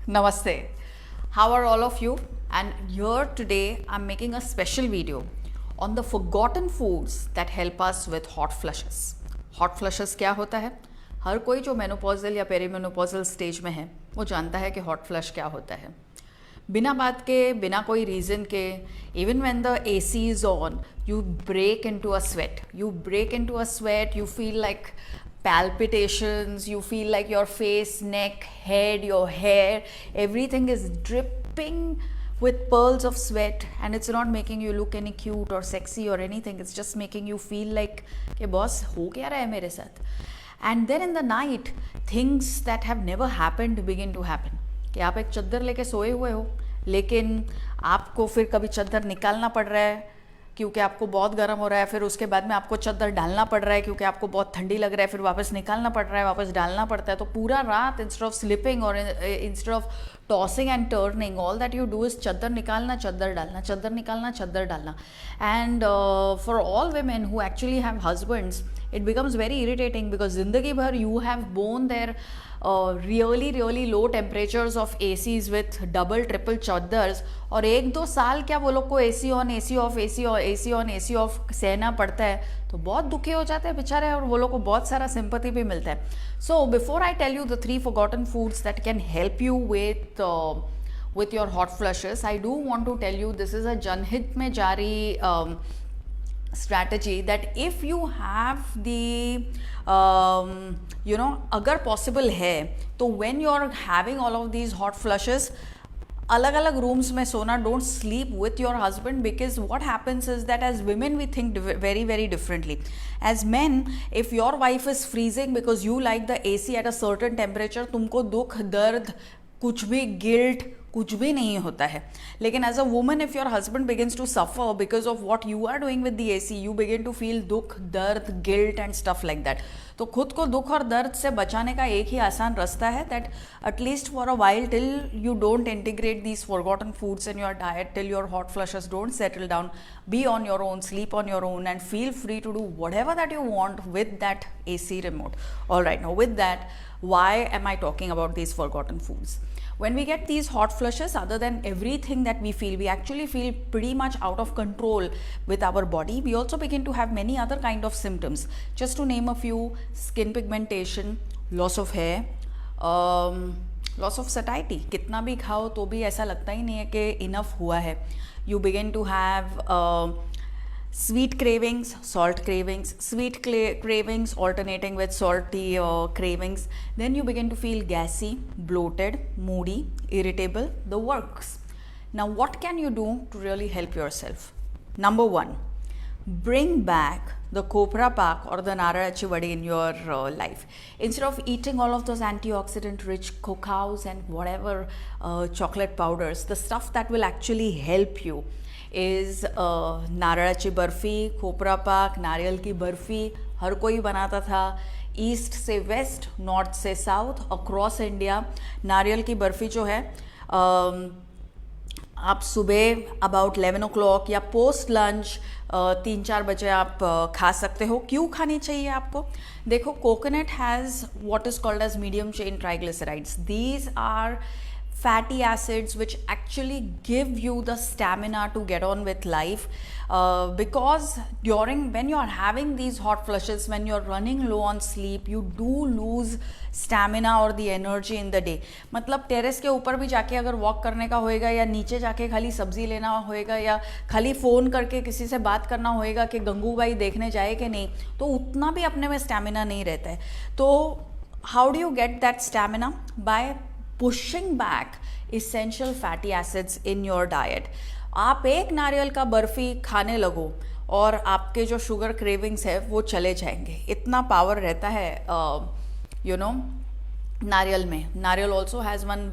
Namaste. How are all of you? And here today I'm making a special video on the forgotten foods that help us with hot flushes. Hot flushes क्या होता है? हर कोई जो menopausal या perimenopausal stage में है वो जानता है कि हॉट फ्लश क्या होता है. बिना बात के, बिना कोई रीज़न के, even when the AC is on, you break into a sweat. You break into a sweat, you feel like palpitations, you feel like your face, neck, head, your hair, everything is dripping with pearls of sweat, and it's not making you look any cute or sexy or anything. It's just making you feel like कि boss हो क्या रहा है मेरे साथ. And then in the night, things that have never happened begin to happen. कि आप एक चद्दर लेके सोए हुए हो, लेकिन आपको फिर कभी चद्दर निकालना पड़ रहा है क्योंकि आपको बहुत गर्म हो रहा है, फिर उसके बाद में आपको चद्दर डालना पड़ रहा है क्योंकि आपको बहुत ठंडी लग रहा है, फिर वापस निकालना पड़ रहा है, वापस डालना पड़ता है. तो पूरा रात इंस्टेड ऑफ स्लिपिंग और instead of tossing and turning, all that you do is चद्दर निकालना, चद्दर डालना, चद्दर निकालना, चद्दर डालना. And for all women who actually have husbands, it becomes very irritating because ज़िंदगी भर you have borne their really low temperatures of ACs with double triple chaddars, और 1-2 साल क्या वो लोग को AC on AC off AC और AC on AC off सहना पड़ता है, तो बहुत दुखी हो जाते हैं बेचारे, और वो लोग को बहुत सारा सिंपैथी भी मिलता है. So before I tell you the 3 forgotten foods that can help you with your hot flushes, I do want to tell you this is a जनहित में जारी strategy that if you have the अगर possible है तो when you are having all of these hot flushes, अलग अलग rooms में सोना. Don't sleep with your husband, because what happens is that as women we think very differently. As men, if your wife is freezing because you like the AC at a certain temperature, तुमको दुख, दर्द, कुछ भी guilt कुछ भी नहीं होता है. लेकिन as a woman, if your husband begins to suffer because of what you are doing with the AC, you begin to feel दुख, दर्द, guilt and stuff like that. तो खुद को दुख और दर्द से बचाने का एक ही आसान रास्ता है, that at least for a while, till you don't integrate these forgotten foods in your diet, till your hot flushes don't settle down, be on your own, sleep on your own, and feel free to do whatever that you want with that AC remote. All right, now with that, why am I talking about these forgotten foods? When we get these hot flushes, other than everything that we feel, we actually feel pretty much out of control with our body. We also begin to have many other kind of symptoms. Just to name a few: skin pigmentation, loss of hair, loss of satiety. कितना भी खाओ तो भी ऐसा लगता ही नहीं है कि enough हुआ है. You begin to have sweet cravings, salt cravings, sweet cravings alternating with salty cravings. Then you begin to feel gassy, bloated, moody, irritable, the works. Now what can you do to really help yourself? Number 1, bring back the copra pak or the nararachi vadi in your life. Instead of eating all of those antioxidant rich cocoas and whatever chocolate powders, the stuff that will actually help you is नारळाची बर्फ़ी, खोपरा पाक, नारियल की बर्फ़ी. हर कोई बनाता था, east से waste, north से south, across India. नारियल की बर्फ़ी जो है आप सुबह अबाउट 11 o'clock या पोस्ट लंच 3-4 बजे आप खा सकते हो. क्यों खानी चाहिए आपको? देखो, coconut has what is called as medium chain triglycerides. These are fatty acids which actually give you the stamina to get on with life, because when you are having these hot flushes, when you are running low on sleep, you do lose stamina or the energy in the day. मतलब terrace के ऊपर भी जाके अगर walk करने का होएगा, या नीचे जाके खाली सब्जी लेना होएगा, या खाली फ़ोन करके किसी से बात करना होएगा कि गंगू भाई देखने जाए कि नहीं, तो उतना भी अपने में स्टैमिना नहीं रहता है. तो how do you get that stamina? By pushing back essential fatty acids in your diet. आप एक नारियल का बर्फ़ी खाने लगो और आपके जो शुगर क्रेविंग्स है वो चले जाएंगे. इतना पावर रहता है नारियल में. नारियल also has one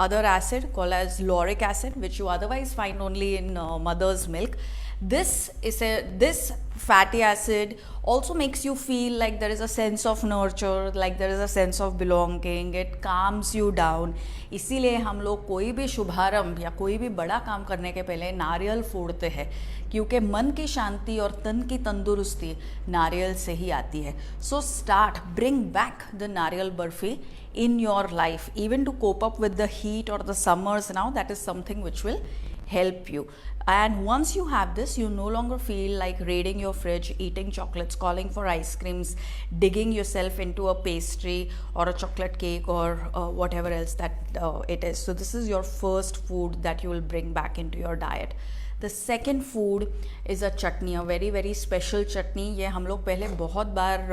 other acid called as lauric acid, which you otherwise find only in mother's milk. This fatty acid also makes you feel like there is a sense of nurture, like there is a sense of belonging. It calms you down. इसीलिए हम लोग कोई भी शुभारंभ या कोई भी बड़ा काम करने के पहले नारियल फोड़ते हैं, क्योंकि मन की शांति और तन की तंदुरुस्ती नारियल से ही आती है. So start, bring back the नारियल barfi in your life, even to cope up with the heat or the summers now. That is something which will help you. And once you have this, you no longer feel like raiding your fridge, eating chocolates, calling for ice creams, digging yourself into a pastry or a chocolate cake or whatever else that it is. So this is your first food that you will bring back into your diet. The second food is a chutney, a very very special chutney. ये हम लोग पहले बहुत बार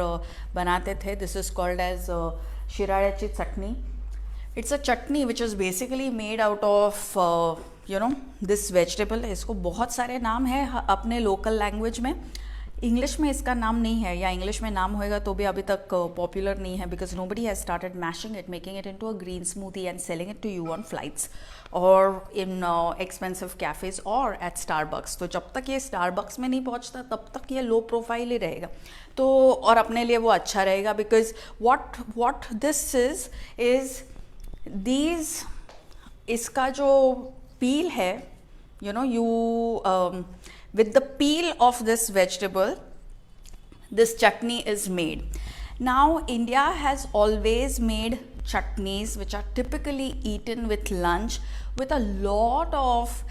बनाते थे. This is called as shirayachi chutney. It's a chutney which is basically made out of this vegetable. इसको बहुत सारे नाम है अपने लोकल लैंग्वेज में. इंग्लिश में इसका नाम नहीं है, या इंग्लिश में नाम होएगा तो भी अभी तक पॉपुलर नहीं है, because nobody has started mashing it, making it into a green smoothie and selling it to you on flights or in expensive cafes or at Starbucks. तो जब तक ये Starbucks में नहीं पहुंचता तब तक ये लो प्रोफाइल ही रहेगा. तो और अपने लिए वो अच्छा रहेगा, because what this is these, इसका जो peel है, with the peel of this vegetable, this chutney is made. Now, India has always made chutneys which are typically eaten with lunch with a lot of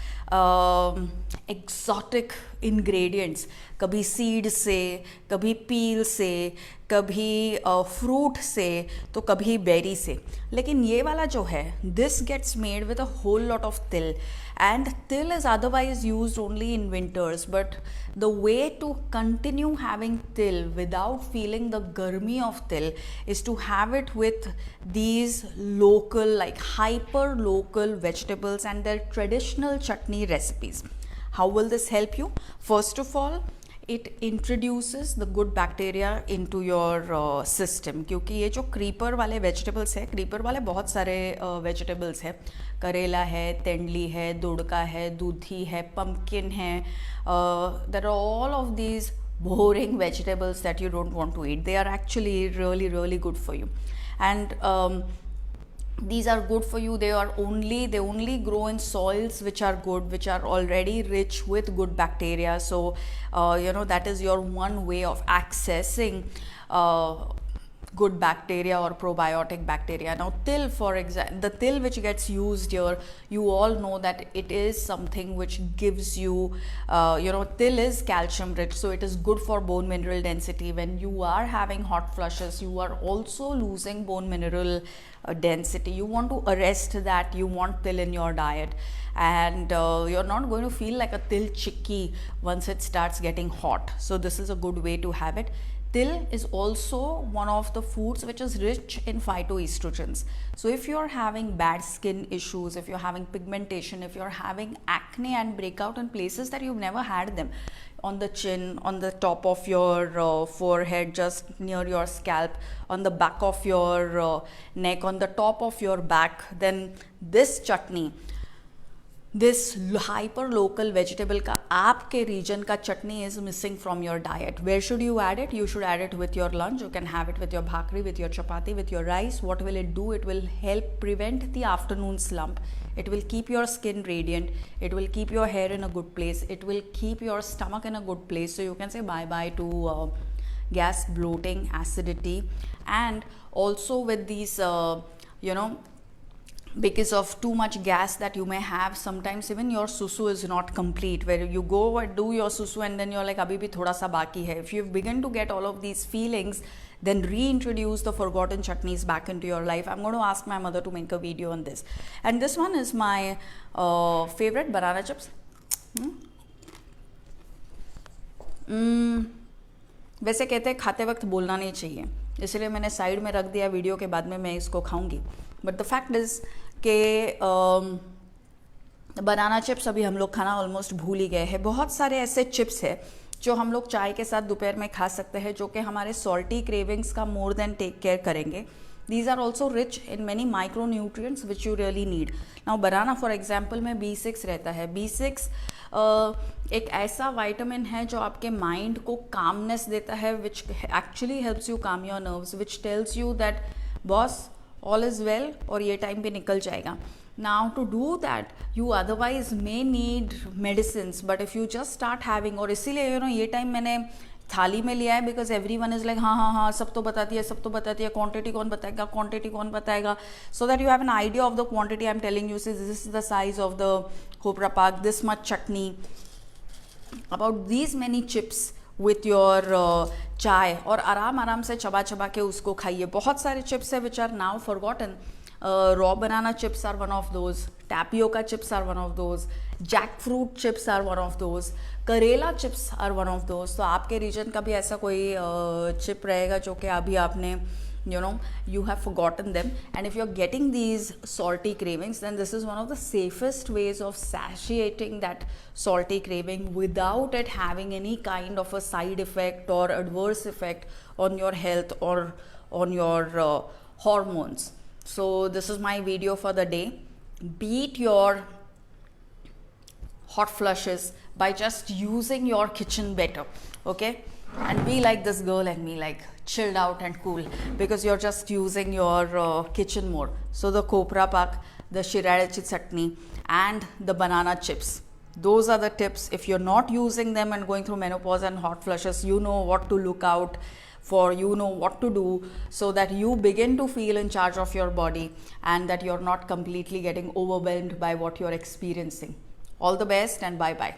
exotic ingredients. कभी seed से, कभी peel से, कभी fruit से, तो कभी berry से. लेकिन ये वाला जो है, this gets made with a whole lot of til, and til is otherwise used only in winters, but the way to continue having til without feeling the garmi of til is to have it with these local, like hyper local vegetables and their traditional chutney recipes. How will this help you? First of all, it introduces the good bacteria into your system, क्योंकि ये जो creeper वाले vegetables है, creeper वाले बहुत सारे vegetables है, करेला है, तेंडली है, दुड़का है, दूधी है, pumpkin है, there are all of these boring vegetables that you don't want to eat. They are actually really really good for you, and these are good for you. They only grow in soils which are good, which are already rich with good bacteria. So that is your one way of accessing good bacteria or probiotic bacteria. Now til, for example, the til which gets used here, you all know that it is something which gives you, til is calcium rich, so it is good for bone mineral density. When you are having hot flushes, you are also losing bone mineral density. You want to arrest that. You want til in your diet, and you're not going to feel like a til chikki once it starts getting hot. So this is a good way to have it. Til is also one of the foods which is rich in phytoestrogens. So if you're having bad skin issues, if you're having pigmentation, if you're having acne and breakout in places that you've never had them, on the chin, on the top of your forehead, just near your scalp, on the back of your neck, on the top of your back, then this chutney, this hyper local vegetable का आपके region का chutney is missing from your diet. Where should you add it? You should add it with your lunch. You can have it with your bhakri, with your chapati, with your rice. What will it do? It will help prevent the afternoon slump. It will keep your skin radiant. It will keep your hair in a good place. It will keep your stomach in a good place. So you can say bye bye to gas, bloating, acidity, and also with these because of too much gas that you may have, sometimes even your susu is not complete, where you go and do your susu and then you're like abhi bhi thoda sa baki hai. If you've begun to get all of these feelings, then reintroduce the forgotten chutneys back into your life. I'm going to ask my mother to make a video on this. And this one is my favorite, banana chips. वैसे कहते हैं खाते वक्त बोलना नहीं चाहिए, इसलिए मैंने साइड में रख दिया, वीडियो के बाद में मैं इसको खाऊंगी. बट द फैक्ट इज़ कि बनाना चिप्स अभी हम लोग खाना ऑलमोस्ट भूल ही गए हैं. बहुत सारे ऐसे चिप्स है जो हम लोग चाय के साथ दोपहर में खा सकते हैं, जो कि हमारे सॉल्टी क्रेविंग्स का मोर देन टेक केयर करेंगे. these are also rich in many micronutrients which you really need. Now banana for example में B6 रहता है. B6 एक ऐसा वाइटामिन है जो आपके माइंड को कामनेस देता है, which actually helps you calm your nerves, which tells you that boss all is well और ये टाइम पे निकल जाएगा. Now to do that you otherwise may need medicine, but if you just start having, और इसीलिए ये time मैंने थाली में लिया है because everyone is like हाँ सब तो बताती है, क्वांटिटी कौन बताएगा, so that you have an idea of the quantity. I am telling you this is the size of the khopra pak, this much chutney, about these many chips with your chai, और आराम से चबा के उसको खाइए. बहुत सारे चिप्स है which are now forgotten. raw banana chips are one of those, tapioca chips are one of those, jackfruit chips are one of those, करेला chips are one of those. तो आपके रीजन का भी ऐसा कोई चिप रहेगा जो कि अभी आपने you have forgotten them, and if you're getting these salty cravings, then this is one of the safest ways of satiating that salty craving without it having any kind of a side effect or adverse effect on your health or on your hormones. So this is my video for the day. Beat your hot flushes by just using your kitchen better, okay? And be like this girl and me, like chilled out and cool, because you're just using your kitchen more. So the kopra pak, the shiradachi chutney, and the banana chips, those are the tips. If you're not using them and going through menopause and hot flushes, you know what to look out for, you know what to do, so that you begin to feel in charge of your body and that you're not completely getting overwhelmed by what you're experiencing. All the best and bye bye.